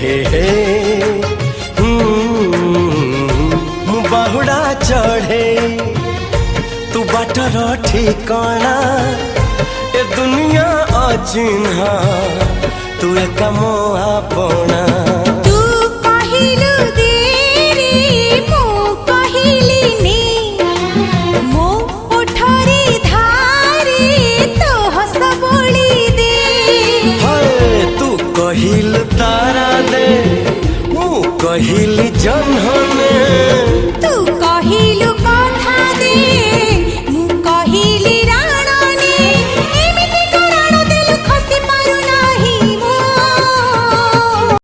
हे बाहुड़ा चढ़े तू बाटर ठिकाना ए दुनिया अचिन्हा तू एक मोआ पोना कहिल तारा दे मु कहिल जन्हने